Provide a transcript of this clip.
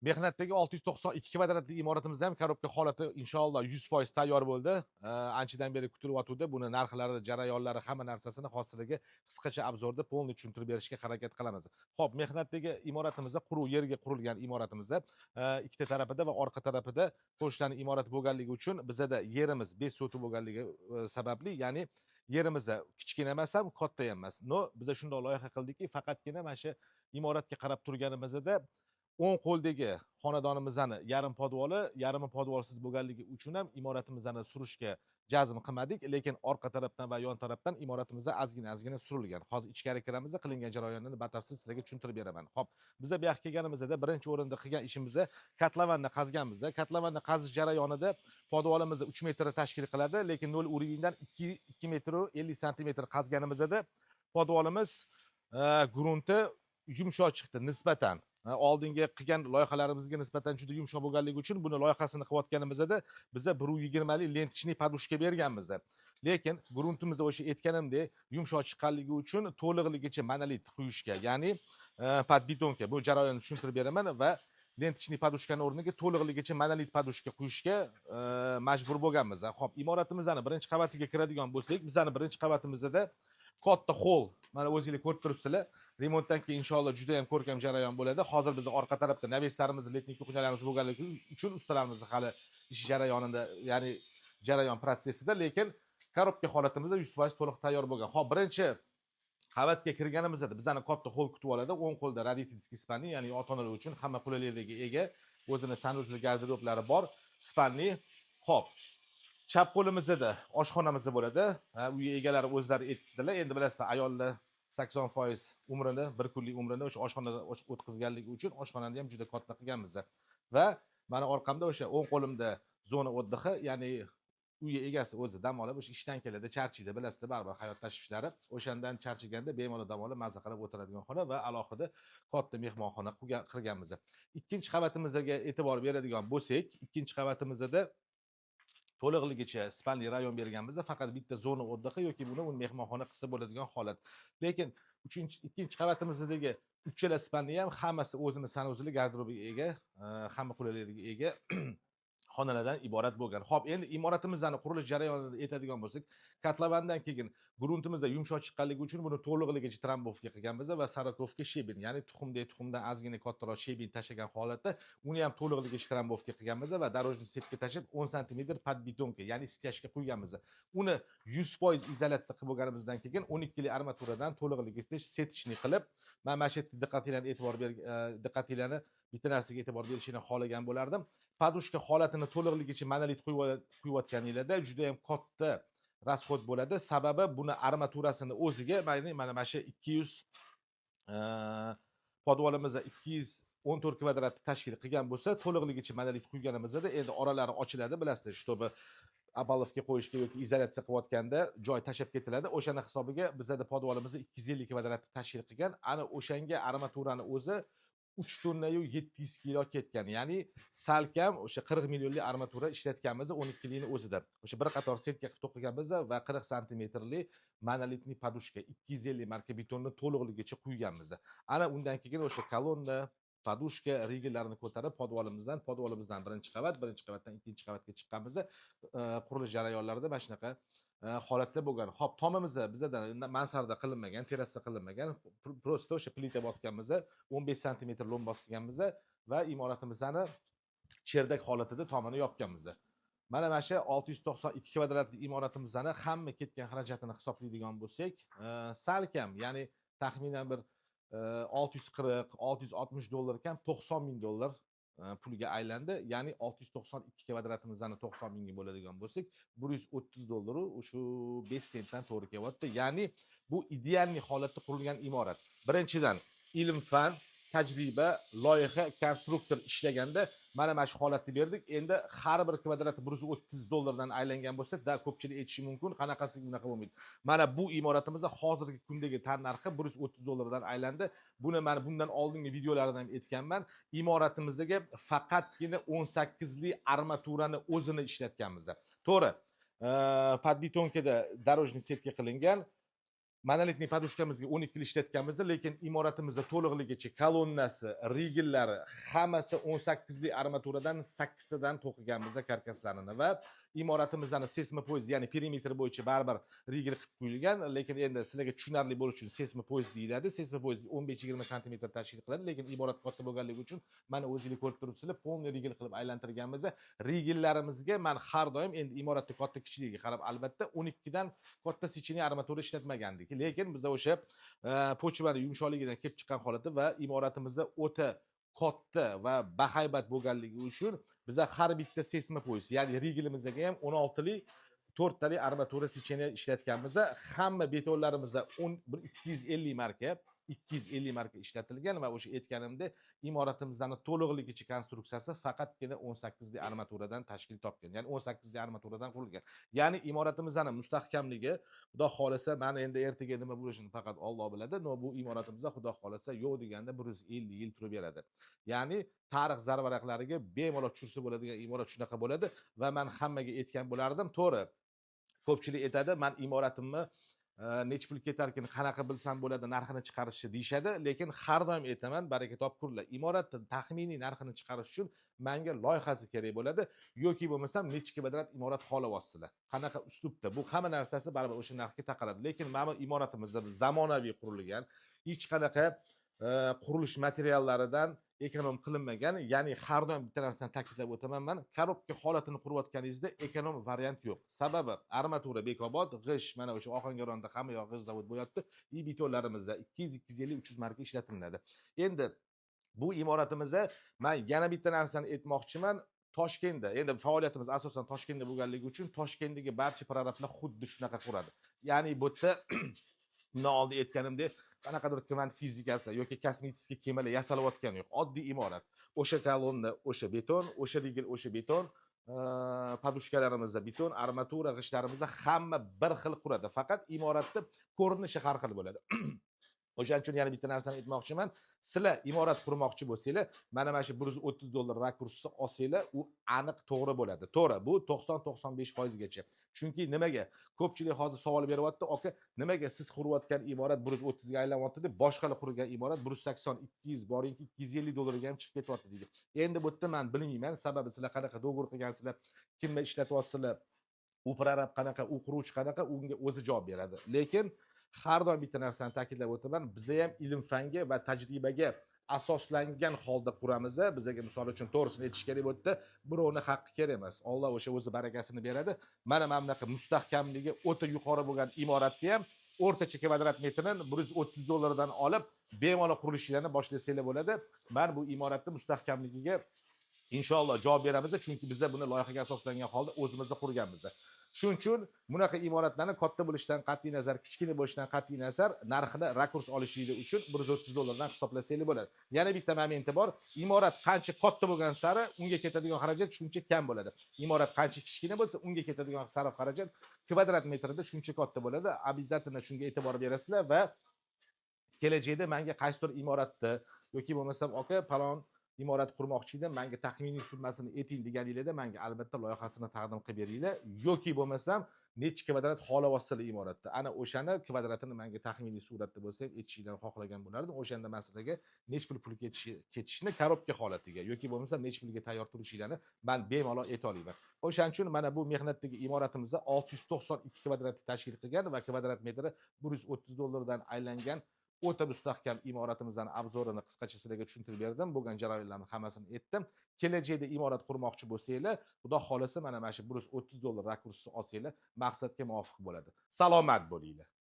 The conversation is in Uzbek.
Mehnatdagi 692 kvadratli imoratimiz ham korobka holati inshaalloh 100% tayyor bo'ldi. Anchadan beri kutilyotgandi. Buni narxlari, jarayonlari, hamma narsasini hozirgi qisqacha obzorda polniy tushuntirib berishga harakat qilamiz. Xo'p, mehnatdagi imoratimizda yerga qurilgan imoratimizda ikkita tarafida va orqa tarafida qo'shilgan imorat bo'lganligi uchun bizada yerimiz 5 sotuv bo'lganligi sababli, ya'ni yerimiz kichkina emas ham, katta ham emas. No, biz shunday loyiha qildikki, faqatgina mana shu imoratga qarab turganimizda o'ng qo'ldagi xonadonimizni yarim podvoli, yarmi podvolsiz bo'lganligi uchun ham imoratimizni surishga jazm qilmadik, lekin orqa tarafdan va yon tarafdan imoratimiz ozgina surilgan. Hozir ichkari kiramiz, qilingan jarayonlarni batafsil sizlarga tushuntirib beraman. Xo'p, biz bu yoqqa kelganimizda birinchi o'rinda qilgan ishimiz kotlavanni qazganmiz. Kotlavanni qazish jarayonida podvolimiz 3 metr tashkil qiladi, lekin 0 urindan 2 metr 50 santimetr qazganimizda podvolimiz grunti yumshoq chiqdi nisbatan. Oldingi qilgan loyihalarimizga nisbatan juda yumshoq bo'lganligi uchun buni loyihasini qilayotganimizda biza 120 lik lentishniy podushka berganmiz. Lekin gruntimiz o'sha aytganimdek yumshoq chiqqanligi uchun to'liqligicha monolit quyishga, ya'ni podbetonka bu jarayonni tushuntirib beraman va lentishniy podushkani o'rniga to'liqligicha monolit podushka quyishga majbur bo'lganmiz. Xo'p, imoratimizning birinchi qavatiga kiradigan bo'lsak, bizning birinchi qavatimizda katta hol, mana o'zingizlar ko'rib turibsizlar. Remontdan keyin inshaalloh juda ham ko'rkam jarayon bo'ladi. Hozir biz orqa tarafda naveslarimiz, letnik kuxnyalarimiz bo'lganligi uchun ustalarimiz hali ish jarayonida, ya'ni jarayon protsessida, lekin korobka holatimiz 100% to'liq tayyor bo'lgan. Xo'p, birinchi qavatga kirganimizda bizani katta hol kutib oladi. O'ng qo'lda родительский spalni, ya'ni ota-onalar uchun hamma qulayliklarga ega, o'zini sanuzli garderoblari bor spalni. Xo'p, chap qo'limizda oshxonamiz bo'ladi. Uy egalari o'zlari aytdilar. Endi bilasizlar, ayollar 80% umrini, bir kunlik umrini o'sha oshxonada o'tkazganligi uchun oshxonani ham juda katta qilganmiz. Va mana orqamda o'sha o'ng qo'limda zona o'ddihi, ya'ni uy egasi o'zi dam olib o'sha ishdan keladi, charchiydi, bilasizlar, baribir hayot tashvishlari. O'shandan charchiganda bemalol dam olib maza qilib o'tiradigan xona va alohida katta mehmonxona qilganmiz. Ikkinchi qavatimizga e'tibor beradigan bo'lsak, ikkinchi qavatimizda to'liqligicha spalni rayon berganmiz, faqat bitta zona o'ddihi yoki buni mehmonxona qilsa bo'ladigan holat. Lekin ikkinchi qavatimizdagi uchala spalni ham hammasi o'zini sanuzli garderobiga ega, hamma qulayliklarga ega xonalardan iborat bo'lgan. Xo'p, endi imoratimizning qurilish jarayonida aytadigan bo'lsak, kotlavandan keyin gruntimizda yumshoq chiqqanligi uchun buni to'liqligicha trambovka qilganmiz va sarakovka shebin, ya'ni tuxumdan ozgina kattaroq shebin tashagan holatda uni ham to'liqligicha trambovka qilganmiz va darojniy setga tashib 10 santimetr podbetonka, ya'ni stяжка quyganmiz. Uni 100% izolyatsiya qilib bo'lganimizdan keyin 12 lik armaturadan to'liqligicha setishni qilib, mana shu diqqatinglarni diqqatinglarni bitta narsaga e'tibor berishini xohlagan bo'lardim. Podushka holatini to'liqligicha monolit quyayotganinglarda juda ham katta расход bo'ladi. Sababi buni armaturasini o'ziga mana shu 200 podvolimizda 214 kvadrat tashkil qilgan bo'lsa, to'liqligicha monolit quyganimizda endi oralari ochiladi, bilasizlar, чтобы abalovga qo'yishga yoki izolyatsiya qilayotganda joy tashab ketiladi. O'shani hisobiga bizda podvolimizni 250 kvadrat tashkil qilgan. Ana o'shanga armaturani o'zi 3 tonna 700 kilo ketgan. Ya'ni salkam o'sha 40 millionlik armatura ishlatganmiz 12 likni o'zida. O'sha bir qator setka qilib to'qiganmiz va 40 santimetrli monolitli podushka 250 marka betonni to'liqligicha quyganmiz. Ana undan keyin o'sha kolonna, podushka rigellarini ko'tarib podvolimizdan birinchi qavatdan ikkinchi qavatga chiqqanmiz. Qurilish jarayonlarida mana shunaqa holatlar bo'lgan. Xo'p, tomimizda bizda mansarda qilinmagan, terrasa qilinmagan, prosta o'sha plita bosganmiz, 15 santimetr lom bosganmiz va imoratimizni cherdak holatida tomini yopganmiz. Mana shu 692 kvadratli imoratimizni hamma ketgan xarajatini hisoblaydigan bo'lsak, salkam, ya'ni taxminan bir 640-660 dollar kam, 90 ming dollar pulga aylandi. Ya'ni 692 kvadratimizni 90 mingga bo'ladigan bo'lsak, 130 dollar o'sha 5 sentdan to'g'ri kelyapti. Ya'ni bu idealniy holatda qurilgan imorat. Birinchidan ilm-fan, tajriba, loyiha, konstruktor ishlaganda mana shu holatni berdik. Endi har bir kvadrati 130 dollardan aylangan bo'lsa, da ko'pchilik aytishi mumkin, qanaqasi bunaqa bo'lmaydi. Mana bu imoratimizda hozirgi kundagi tan narxi 130 dollardan aylandi. Buni men bundan oldingi videolarimda ham aytganman. Imoratimizdagi faqatgina 18 lik armaturani o'zini ishlatganmiz. To'g'ri. Podbetonkada darojniy setka qilingan. monolitniy podushkamizga 12 yil ishlatganmiz, lekin imoratimizda to'liqligicha kolonnasi, rigellari hammasi 18 lik armaturadan 8 tadan to'qiganmiz karkaslarini va imoratimizning seysmopoyez, ya'ni perimetr bo'yicha baribir rigel qilib qo'yilgan, lekin endi sizlarga tushunarli bo'lishi uchun seysmopoyez deyiladi. Seysmopoyez 15-20 sm tashkil qiladi, lekin imorat katta bo'lganligi uchun mana o'zingiz ko'rib turibsizlar, polni rigel qilib aylantirganmiz. Rigellarimizga men har doim endi imoratning katta kichikligiga qarab albatta 12 dan katta secheniy armatura ishlatmagandik. Lekin biz o'sha pochmani yumshoqligidan kelib chiqqan holati va imoratimizda o'ta katta va bahaybat bo'lganligi uchun biz har bitta seysmopoyez, ya'ni rigelimizga ham 16 lik 4 talik armatura secheniya ishlatganmiz. Hamma betonlarimizda 250 marka 250 marka ishlatilgan va o'sha aytganimdek imoratimizning to'liqligicha konstruksiyasi faqatgina 18 lik armaturadan tashkil topgan. Ya'ni 18 lik armaturadan qurilgan. Ya'ni imoratimizning mustahkamligi, xudo xolasa, mana endi ertaga nima bo'lishini faqat Alloh biladi. No, bu imoratimizda xudo xolasa yo'q deganda 150 yil turib beradi. Ya'ni tarix zarvaraqlariga bemalol tushirsa bo'ladigan imorat shunaqa bo'ladi va men hammaga aytgan bo'lardim, to'g'ri. Ko'pchilik aytadi, men imoratimni necha pul ketarkin, qanaqa bilsam bo'ladi, narxini chiqarishni deyshadi, lekin har doim aytaman, baraka topkurlar. Imoratning taxminiy narxini chiqarish uchun menga loyihasi kerak bo'ladi, yoki bo'lmasam necha kvadrat imorat xohlayapsizlar. Qanaqa uslubda, bu hamma narsasi baribir o'sha narxga taqaladi. Lekin mana imoratimizda zamonaviy qurilgan, hech qanaqa qurilish materiallaridan ekonom qilinmagan, ya'ni har doim bitta narsani ta'kidlab o'taman, men korobka holatini qurayotganingizda ekonom variant yo'q. Sababi armatura Bekobod, g'ish mana o'sha Ohangaronda hamma yoq g'ish zavod bo'lyapti. Betonlarimizda 200, 250, 300 marka ishlatiladi. Endi bu imoratimizda men yana bitta narsani aytmoqchiman. Toshkentda, endi faoliyatimiz asosan Toshkentda bo'lganligi uchun Toshkentdagi barcha prorablar xuddi shunaqa quradi. Ya'ni bu yerda bundan oldin aytganimdek qanaqadir kvant fizikasi yoki kosmetik kemalar yasalayotgani yo'q. Oddiy imorat. O'sha kolonna, o'sha beton, o'sha rigel, o'sha beton, podushkalarimizda beton, armatura, g'ishtlarimizda hamma bir xil quradi. Faqat imoratning ko'rinishi har xil bo'ladi. O'shaning uchun yana bitta narsani aytmoqchiman. Sizlar imorat qurmoqchi bo'lsanglar, mana shu $130 rakursni olsanglar, u aniq to'g'ri bo'ladi. To'g'ri, bu 90-95% gacha. Chunki nimaga? Ko'pchilik hozir savol beryapti, "Aka, nimaga siz qurayotgan imorat 130 ga aylanyapti deb, boshqalar qurgan imorat 180, 200, boringki $250 ga ham chiqib ketyapti" deydi. Endi bu yerda men bilmayman, sababi sizlar qanaqa do'g'ri qilgansizlar, kimni ishlatyapsizlar, u prorab qanaqa, u quruvchi qanaqa, unga o'zi javob beradi. Lekin har doim bitta narsani ta'kidlab o'taman, biz ham ilm fanga va tajribaga asoslangan holda quramiz. Bizga misol uchun to'g'risini aytish kerak bo'ldi, birovning haqqi kerak emas. Alloh o'sha o'zi barakasini beradi. Mana bunaqa mustahkamligi o'ta yuqori bo'lgan imoratni ham o'rtacha kvadrat metrini $130 dan olib, bemalol qurilishlarni boshlasangiz bo'ladi. Men bu imoratning mustahkamligiga inshaalloh javob beramiz, chunki biz buni loyihaga asoslangan holda o'zimizda qurganmiz. Shuning uchun bunaqa imoratlarni katta bo'lishidan qat'iy nazar, kichkina bo'lishidan qat'iy nazar narxini rakurs olishligi uchun $130 dan hisoblasangiz bo'ladi. Yana bitta momenti bor. Imorat qancha katta bo'lgan sari unga ketadigan xarajat shuncha kam bo'ladi. Imorat qancha kichkina bo'lsa, unga ketadigan sarf xarajat kvadrat metrida shuncha katta bo'ladi. Обязательно shunga e'tibor berasizlar va kelajakda menga qaysidir imoratni yoki bo'lmasam aka palon imorat qurmoqchi edim, menga taxminiy summasini ayting deganingizda menga albatta loyihasini taqdim qilib beringlar, yoki bo'lmasam necha kvadrat xohlayapsizlar imoratda. Ana o'shani kvadratini menga taxminiy suratda bo'lsa ham aytishinglarni xohlagan bo'lardim. O'shanda men sizlarga necha pul ketishini korobka holatiga yoki bo'lmasam necha pulga tayyor turishinglarni men bemalol ayta olaman. O'shaning uchun mana bu mehnatdagi imoratimizda 692 kvadratni tashkil qilgan va kvadrat metri $130 dan aylangan o'ta mustahkam imoratimizning obzorini qisqacha sizlarga tushuntirib berdim. Bo'lgan jarayonlarning hammasini aytdim. Kelajakda imorat qurmoqchi bo'lsanglar, xudo xolasa mana shu $130 rakursni olsanglar, maqsadga muvofiq bo'ladi. Salomat bo'linglar.